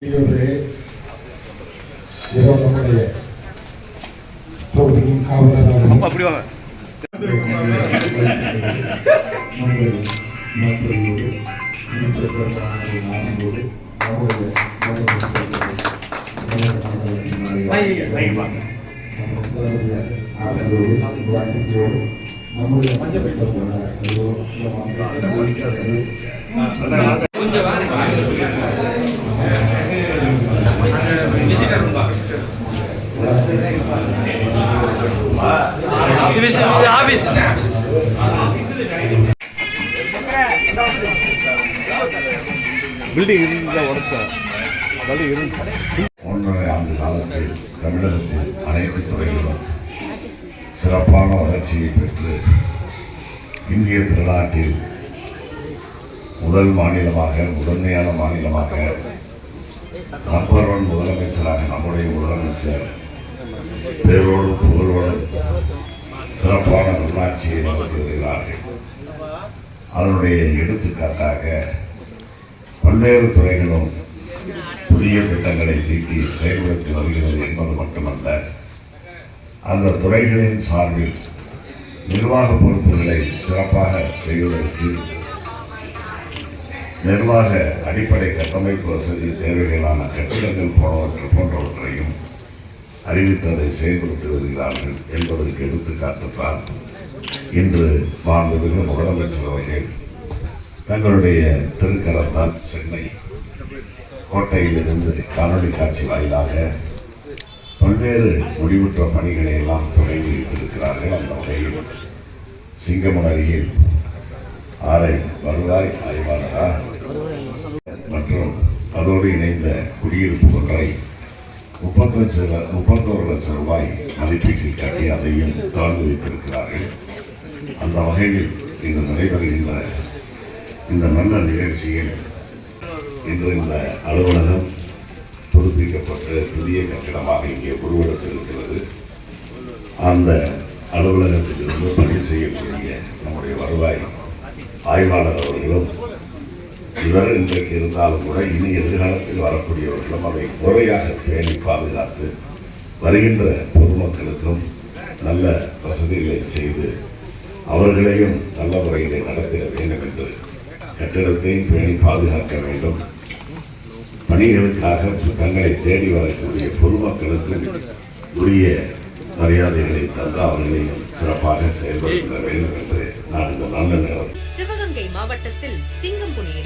நம்முடைய தொகுதியின் காவலராக அப்படி வாங்க நம்முடைய ஒன்றரை ஆண்டு காலத்தில் தமிழகத்தில் அனைத்து துறைகளும் சிறப்பான வளர்ச்சியை பெற்று இந்திய திருநாட்டில் முதன்மையான மாநிலமாக நம்பர் 1 முதலமைச்சராக நம்முடைய முதலமைச்சர் பேரோடு புகழோடு சிறப்பான நல்லாட்சியை நடத்தி வருகிறார்கள். அதனுடைய எடுத்துக்காட்டாக பல்வேறு துறைகளும் புதிய திட்டங்களை தீட்டி செயல்படுத்தி வருகிறது என்பது மட்டுமல்ல, அந்த துறைகளின் சார்பில் நிர்வாக பொறுப்புகளை சிறப்பாக செய்வதற்கு நிர்வாக அடிப்படை கட்டமைப்பு வசதி தேவைகளான கட்டிடங்கள் போன்றவற்றையும் அறிவித்ததை செயல்படுத்தி வருகிறார்கள் என்பதற்கு எடுத்துக்காட்டுத்தான் இன்று மாண்புமிகு முதலமைச்சர் அவர்கள் தங்களுடைய திருக்கரத்தால் சென்னை கோட்டையிலிருந்து காணொலி காட்சி வாயிலாக பல்வேறு முடிவுற்ற பணிகளை எல்லாம் தொடங்கி வைத்திருக்கிறார்கள். அந்த வகையில் சிங்கமன் அருகில் ஆரை வருவாய் ஆய்வாளராக மற்றும் அதோடு இணைந்த குடியிருப்பு ஒன்றை 31 லட்சம் ரூபாய் மதிப்பீட்டில் காட்டி அதையும் திறந்து வைத்திருக்கிறார்கள். அந்த வகையில் இன்று நடைபெறுகின்ற இந்த நல்ல நிகழ்ச்சியில் இன்று இந்த அலுவலகம் புதுப்பிக்கப்பட்டு புதிய கட்டிடமாக இங்கே உருவெடுத்திருக்கிறது. அந்த அலுவலகத்திலிருந்து பணி செய்யக்கூடிய நம்முடைய வருவாய் ஆய்வாளர் அவர்களும் இவர் இன்றைக்கு இருந்தாலும் கூட இனி எதிர்காலத்தில் வரக்கூடியவர்களும் அதை முறையாக பேணி பாதுகாத்து வருகின்ற பொதுமக்களுக்கும் நல்ல வசதிகளை செய்து அவர்களையும் நல்ல முறையிலே நடத்திட வேண்டும் என்று கட்டிடத்தையும் பேணி பாதுகாக்க வேண்டும். பணிகளுக்காக தங்களை தேடி வரக்கூடிய பொதுமக்களுக்கு உரிய மரியாதைகளை தந்து அவர்களையும் சிறப்பாக செயல்படுத்த வேண்டும் என்று நான் இந்த நல்ல நேரம். சிவகங்கை மாவட்டத்தில் சிங்கம்புனேரி